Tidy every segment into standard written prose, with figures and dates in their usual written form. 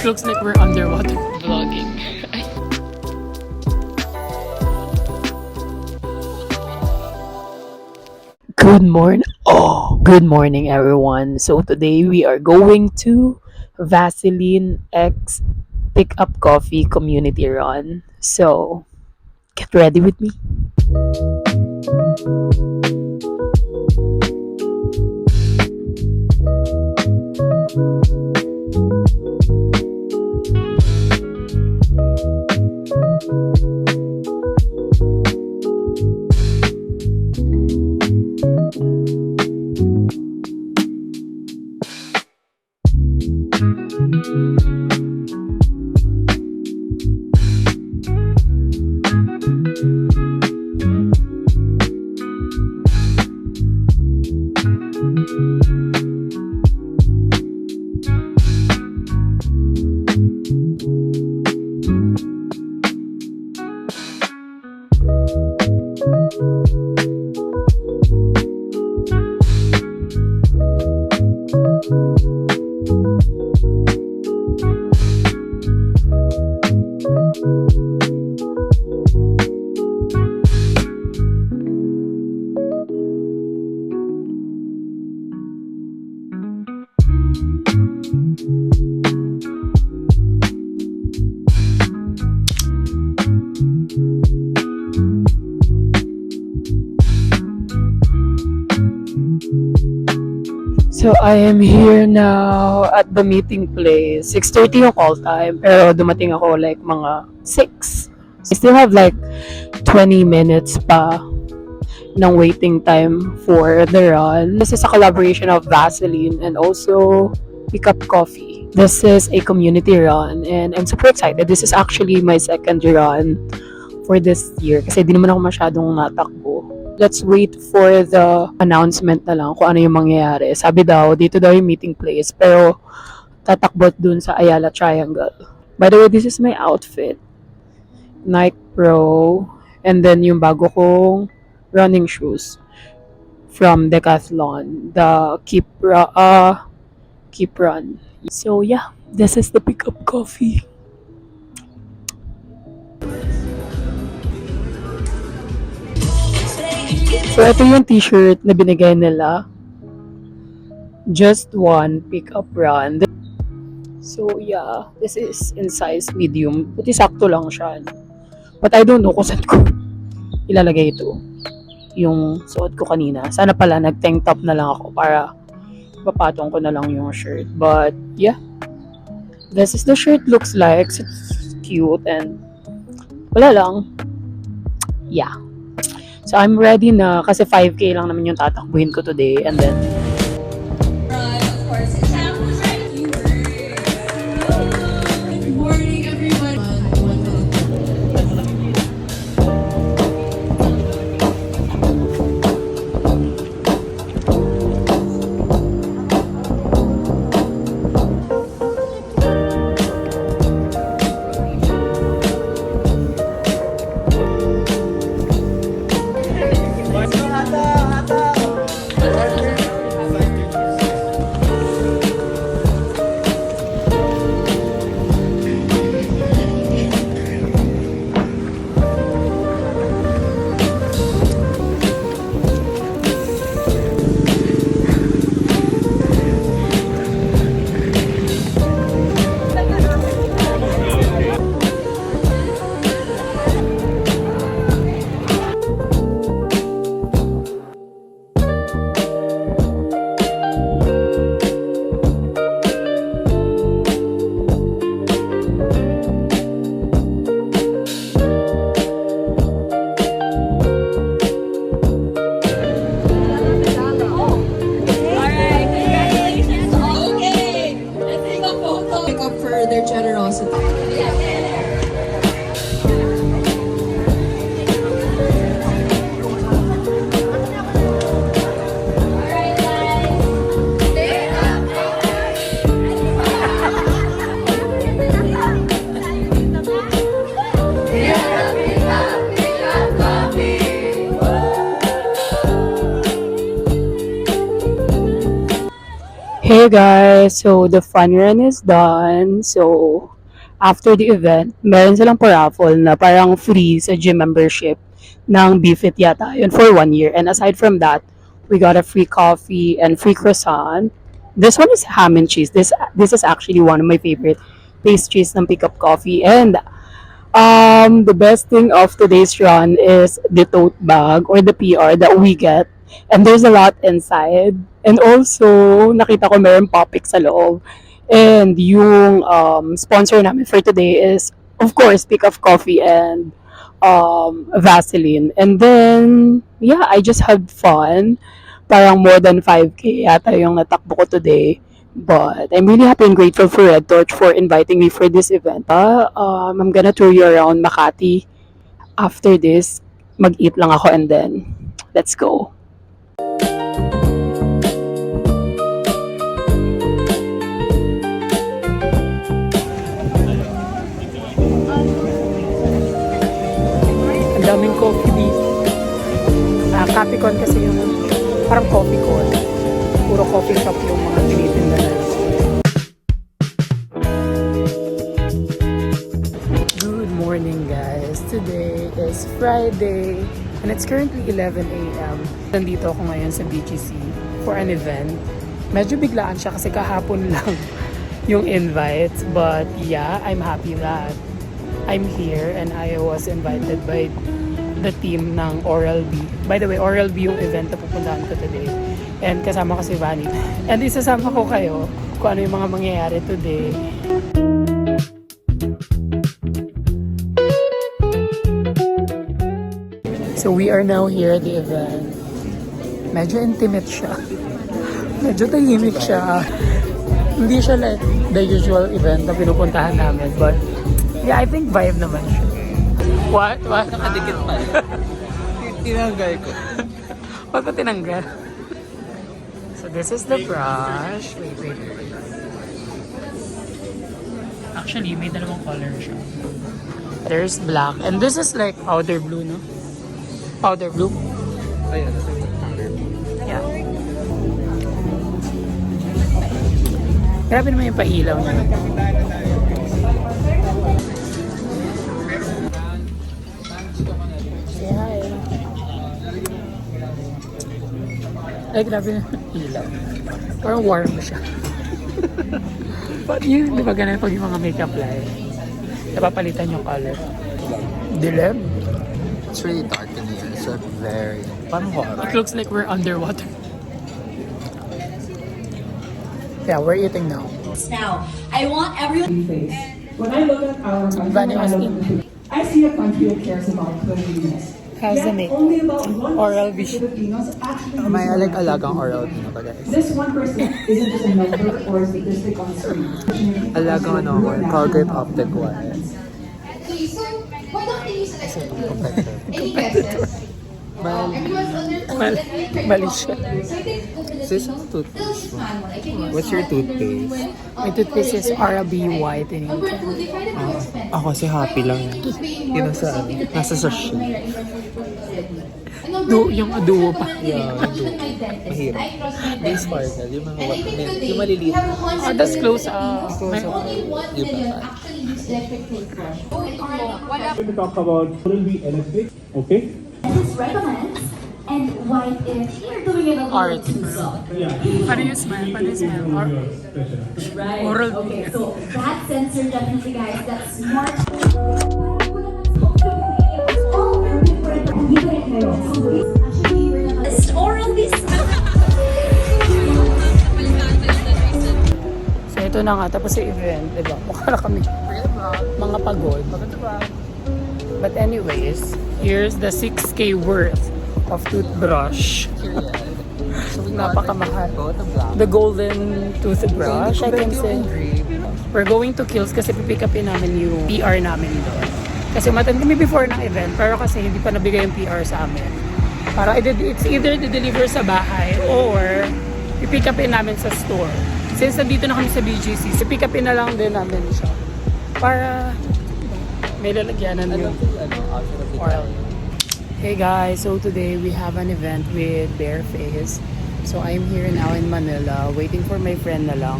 looks like we're underwater vlogging. Good morning everyone. So today we are going to Vaseline X Pickup Coffee Community Run. So get ready with me. So I am here now at the meeting place. 6:30 yung call time, pero dumating ako like mga 6. I still have like 20 minutes pa ng waiting time for the run. This is a collaboration of Vaseline and also Pickup Coffee. This is a community run and I'm super excited. This is actually my second run for this year kasi di naman ako masyadong natakbo. Let's wait for the announcement na lang kung ano yung mangyayari. Sabi daw, dito daw yung meeting place, pero tatakbot dun sa Ayala Triangle. By the way, this is my outfit. Nike Pro, and then yung bago kong running shoes from Decathlon, the Keep Run. So yeah, this is the Pickup Coffee. So, ito yung t-shirt na binigay nila. Just one pickup run. So, yeah. This is in size medium. Puti sakto lang siya. But I don't know kung saan ko ilalagay ito. Yung suot ko kanina. Sana pala nag-tank top na lang ako para papatong ko na lang yung shirt. But, yeah. This is the shirt looks like. It's cute and wala lang. Yeah. So I'm ready na kasi 5K lang naman yung tatakbuhin ko today and then Good morning everyone. Hey guys, so the fun run is done. So after the event, meron silang paraffle na parang free sa gym membership ng BFIT yata yun for 1 year. And aside from that, we got a free coffee and free croissant. This one is ham and cheese. This is actually one of my favorite pastries ng Pickup Coffee. And the best thing of today's run is the tote bag or the PR that we get. And there's a lot inside. And also, nakita ko meron Popik sa loob. And yung sponsor namin for today is, of course, Pick of Coffee and Vaseline. And then, yeah, I just had fun. Parang more than 5K yata yung natakbo ko today. But I'm really happy and grateful for Red Torch for inviting me for this event. I'm gonna tour you around Makati. After this, mag-eat lang ako and then, let's go. Ang daming coffee dito. Capicon kasi yung parang coffee con. Puro coffee shop yung mga tinitinda na. Good morning guys. Today is Friday and it's currently 11 a.m. Nandito ako ngayon sa BGC for an event. Medyo biglaan siya kasi kahapon lang yung invite. But yeah, I'm happy that I'm here and I was invited by the team ng Oral-B. By the way, Oral-B yung event na pupuntahan ko today. And kasama ko si Vanny. And isasama ko kayo kung ano yung mga mangyayari today. So we are now here at the event. Medyo intimate siya. Medyo tahimik siya. Hindi siya like the usual event na pinupuntahan namin. But yeah, I think vibe naman siya. What? Nakadikit pa. Tinanggal ko. Ba't ba tinanggal? So this is the brush. Wait. Actually, may dalawang color siya. There's black. And this is like powder blue, no? Powder blue? Ayan, ito yung powder. Yeah. Grabe naman yung pailaw niya. Say hi. Ay, grabe na ilaw. Parang warm siya. But yun, di ba ganun pag yung mga makeup line? Napapalitan yung color. Dilim. It's really dark in here, so very... Parang horror. It looks like we're underwater. Yeah, we're eating now. Now, I want everyone. When I look at our country, Vanny was I see a country that cares about cleanliness. How's the Yet makeup? only about 1% Oral of B. Filipinos actually use May like Oral-B. alagang Oral-B na ba guys? This 1% isn't just a number or a statistic on screen. Alagang ano, Colgate Optic White. Okay, so why don't they use electric blue? Protective. Any guesses? Everyone's on their phone. Let me try Mali to siya. So I think the Sis, Filipino- ang toothpaste They'll use mo? manual. I can use What's your smart toothpaste? when, My toothpaste is people RB whitening. Number two, they find it too expensive. Ako si happy lang. Why not pay more Yun for sa something that nasa I sachet. have my retinol? And number Du- three, yung I duo pa. recommend Yeah, it. duo. Even my dentist. Mahirap. I trust my Base dentist. sparkle, yung mga And I think today, yung maliliit. we have 1 Oh, that's million close, Filipinos, close, and only 1 Di ba? million actually use electric toothbrush. to talk about Oral-B Electric, okay? This recommends, and why if you're doing it a little Art. too soft. Yeah. Paano yung smell? Paano yung smell? Or, Right. Oral B. Okay, so that sensor definitely, guys, that smart. It's oral this. so ito na nga, tapos yung event, diba? Mukha na kami mga pagod. But anyways, here's the 6K worth of toothbrush. So we Napakamahal. Go to black. The golden toothbrush, I can say. We're going to Kills kasi pipick upin namin yung PR namin doon. Kasi umattend kami before ng event, pero kasi hindi pa nabigay yung PR sa amin. Para it's either di-deliver sa bahay or pipick upin namin sa store. Since nandito na kami sa BGC, so pick upin na lang din namin siya. Para may lalagyanan yung oil. Hey guys, so today we have an event with Bareface. So I'm here now in Manila, waiting for my friend na lang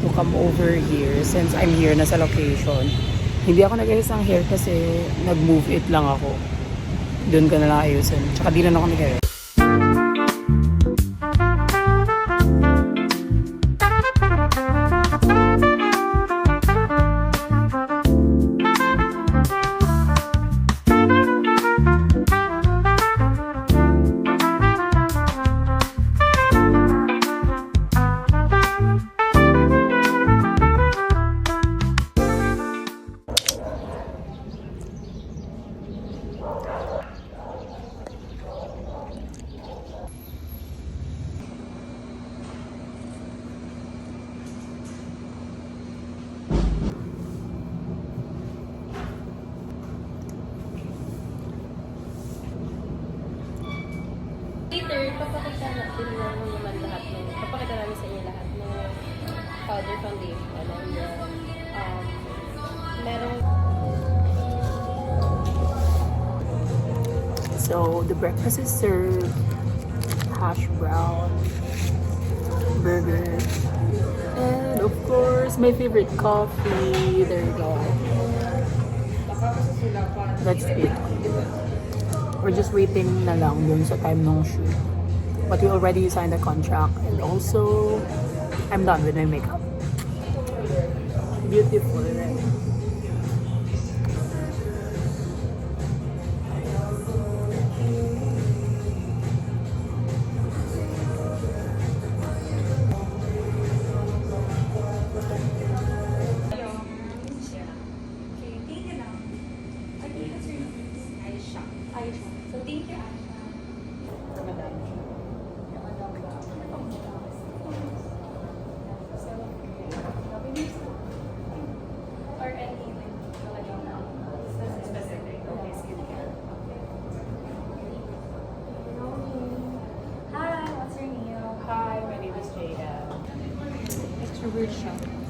to come over here since I'm here na sa location. Hindi ako nag-ayos ng hair kasi nag-move it lang ako. Doon ko na lang ayusin. Tsaka di na ako nag-ayos. Later, papakita naman lahat ng, papakita namin sa inyo lahat ng powder foundation and then, merong So the breakfast is served. Hash brown, burger, and of course my favorite coffee. There you go. That's it. We're just waiting na lang dun sa time ng shoot. But we already signed the contract and also I'm done with my makeup. Beautiful, right?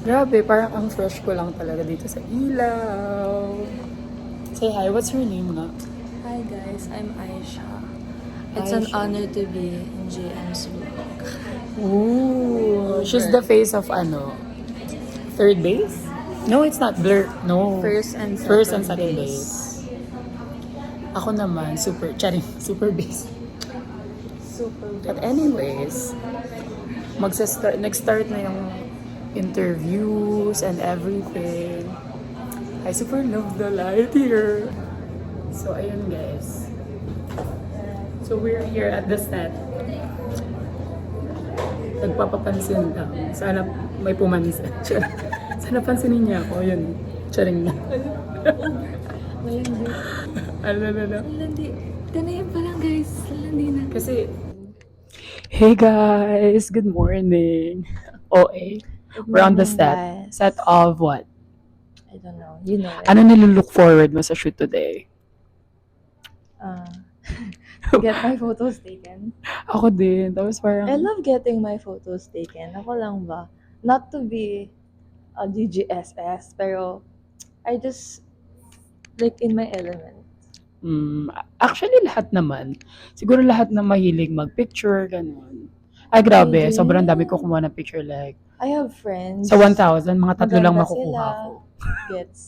Grabe, parang ang fresh ko lang talaga dito sa ilaw. Say hi, what's your name nga? Hi guys, I'm Aisha. It's an Aisha. honor to be in JM's vlog. Ooh, she's the face of ano? Third base? No, it's not Blur. No. First and second base. Ako naman, super base. Super. But anyways, nag-start na yung interviews and everything. I super love the light here. So, ayun guys. So, we're here at the set. Nagpapapansin lang. Sana may pumansin. Sana pansinin niya ako. Yun. Charing na. Malandi. Alala. Malandi. Tanayan pa lang guys. Malandi na. Kasi, hey guys! Good morning. OA. We're on the set. Guys. Set of what? I don't know. You know it. Ano nilulook forward mo sa shoot today? Get my photos taken. Ako din. Tapos parang... I love getting my photos taken. Ako lang ba? Not to be a DGSS, pero I just like in my element. Actually, lahat naman. Siguro lahat na mahilig mag-picture, ganun. Ay, grabe. Really? Sobrang dami ko kumuha ng picture. Like, I have friends. sa 1,000, mga tatlo lang Maganda makukuha sila. ko. Gets.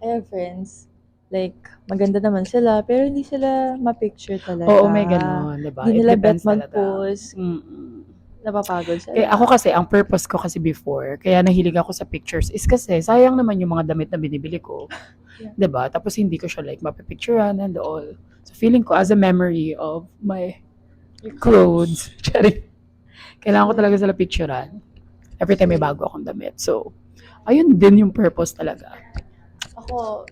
I have friends. Like, maganda naman sila, pero hindi sila ma-picture talaga. Oo, may ganun. Diba? Hindi It nila bet depends talaga. mag-post. Mm-mm. Napapagod sila. Eh, ako kasi, ang purpose ko kasi before, kaya nahilig ako sa pictures, is kasi sayang naman yung mga damit na binibili ko. Yeah. 'Di ba? Tapos hindi ko siya like mapipicturean and all. So feeling ko as a memory of my clothes. Charing. Kailangan ko talaga sila picturean. Every time may bago akong damit. So, ayun din yung purpose talaga. Ako,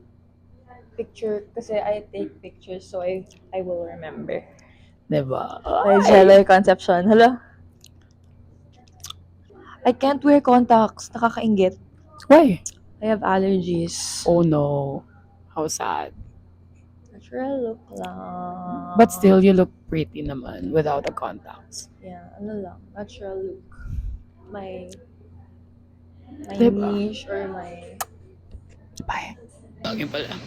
picture, kasi I take pictures, so I will remember. 'Di ba? My Jelly Conception. Hello? I can't wear contacts. Nakakaingit. Why? I have allergies. Oh no. How sad. Natural look lang. But still, you look pretty naman without the contacts. Yeah, ano lang. Natural look. My Diba? niche or my... Bye. Vlogging pala.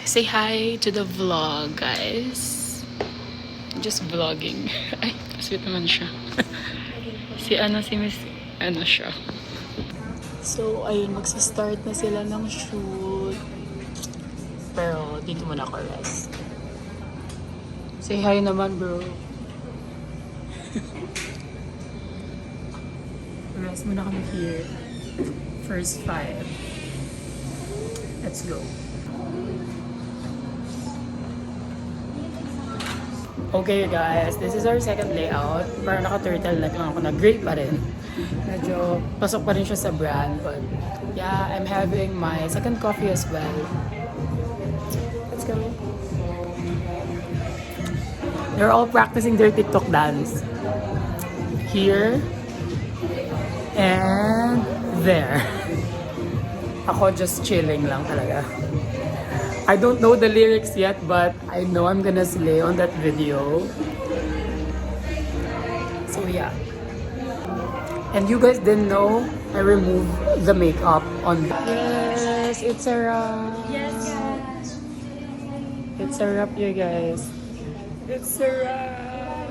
Say hi to the vlog, guys. just vlogging. Ay, sweet naman siya. si Miss, siya. So, ayun, magsa-start na sila ng shoot. Pero, dito muna ako rest. Say hi naman, bro. Rest muna kami here. First 5. Let's go. Okay guys, this is our second layout. Parang naka-turtleneck lang ako na gray pa rin. Medyo pasok pa rin siya sa brand. But yeah, I'm having my second coffee as well. Let's go. They're all practicing their TikTok dance. Here. And there. Ako just chilling lang talaga. I don't know the lyrics yet, but I know I'm gonna slay on that video. So yeah. And you guys didn't know I removed the makeup on the... Yes, it's a wrap. Yes, guys. It's a wrap, you guys. It's a wrap.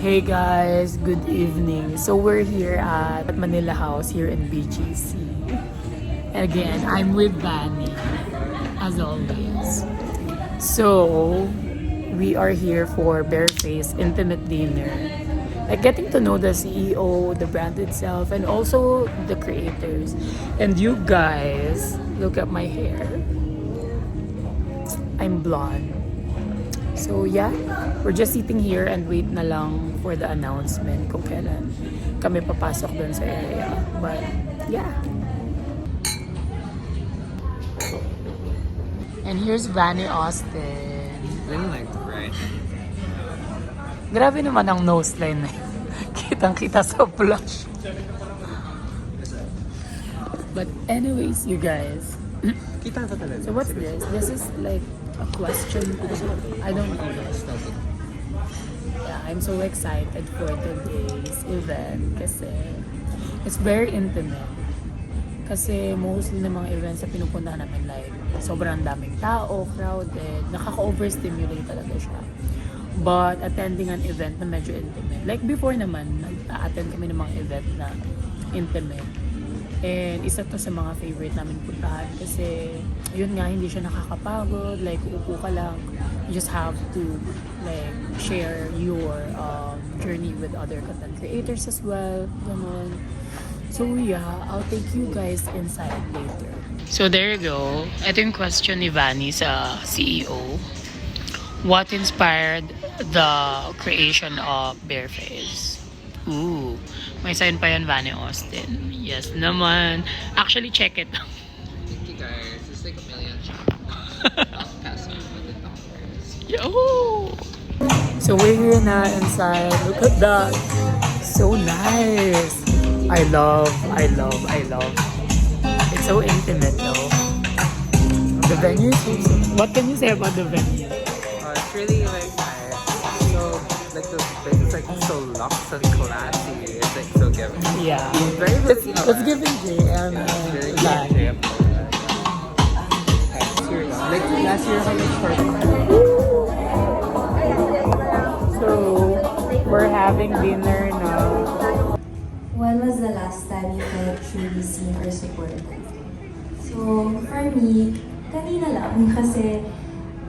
Hey guys, good evening. So we're here at Manila House here in BGC. Again, I'm with Vanny, as always. So, we are here for Bareface Intimate Dinner. Like getting to know the CEO, the brand itself, and also the creators. And you guys, look at my hair. I'm blonde. So yeah, we're just sitting here and wait na lang for the announcement kung kailan kami papasok dun sa area. But yeah. And here's Vanny Austin. Really like the right. Grabe naman ang nose line na yun. Kitang-kita sa blush. But anyways, you guys. Kita sa talaga. So what's this? This is like a question. I don't know. Yeah, I'm so excited for today's event kasi it's very intimate. Kasi mostly ng mga events na pinupuntahan namin like sobrang daming tao, crowded, nakaka-overstimulate talaga siya. But attending an event na medyo intimate. Like before naman, nag-attend kami ng mga event na intimate. And isa to sa mga favorite namin puntahan kasi yun nga, hindi siya nakakapagod, like uupo ka lang. You just have to like share your journey with other content creators as well. Ganun. So yeah, I'll take you guys inside later. So there you go. Ito yung question ni Vanny sa CEO. What inspired the creation of Bareface? Ooh, may sign pa yan, Vanny Austin. Yes naman. Actually, check it. Thank you guys. It's like 1 million passing with the numbers. Yo! So we're here na inside. Look at that. So nice. I love. It's so intimate though. The venue is what can you say about the venue? It's really like nice. So like the place is like so luxe and classy. It's like so giving. Yeah. Very Let's give it JM Very and Van. JM. Like last year, how much for? So we're having dinner now. When was the last time you felt truly seen or supported? So, for me, kanina lang. Kasi,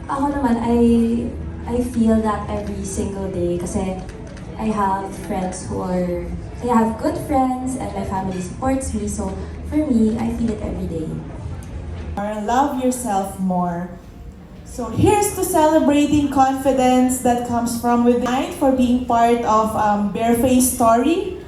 ako naman, I feel that every single day. Kasi, I have good friends and my family supports me. So, for me, I feel it every day. Love yourself more. So here's to celebrating confidence that comes from within for being part of Bareface story.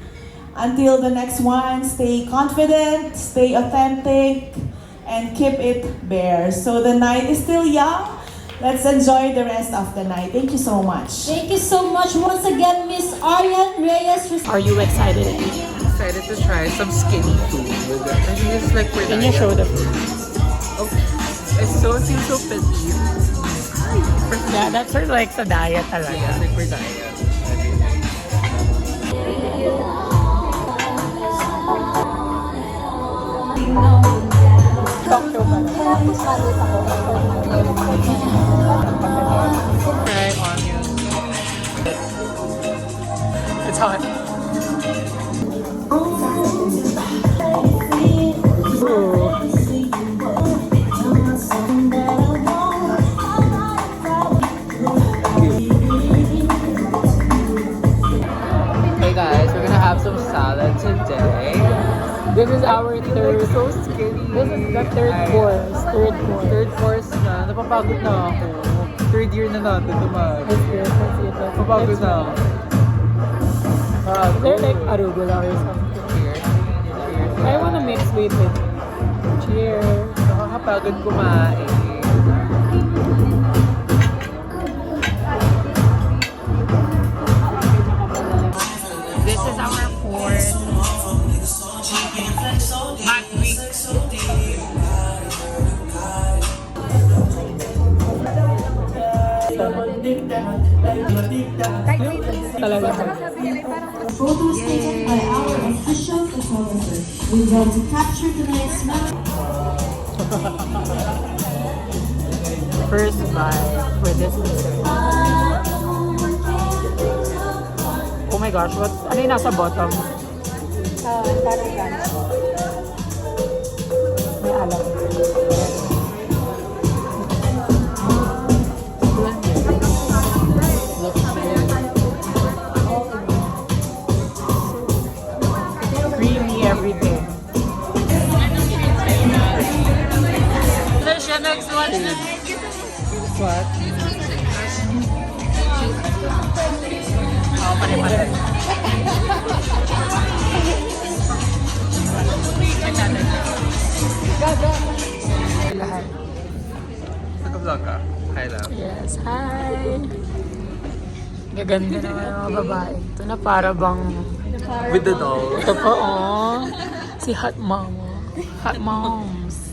Until the next one, stay confident, stay authentic, and keep it bare. So the night is still young. Let's enjoy the rest of the night. Thank you so much. Thank you so much once again, Miss Arian Reyes. Are you excited? Excited to try some skinny food. I think it's like for Can you show the food? Okay. It seems so petite. Yeah, that's for like sa diet talaga. Yeah, it's like for diet. Talk to Try onion. It's hot. Hey guys, we're gonna have some salad today. This is our third. So skinny. This is the third course. Third course na. Napapagod na ako. Third year na natin naman. Let's eat. Napapagod na ako. They're like arugula or something. Cheers. I wanna mix with it. Cheers. Nakakapagod kumain. This is our fourth hot week. Talaga. Photos taken by our official photographer. We want to capture tonight's memory. First bite for this dessert. Oh my gosh, ano yung nasa bottom? May alam. Creamy everything. Tricia, next one. What? Oh, pare. Lahat. Nag-vlog ka? Hi love. Yes, hi! Gaganda naman ang mga babae. Ito na para bang... With the doll. Ito po, oh. Si Hot Mama. Hot Moms.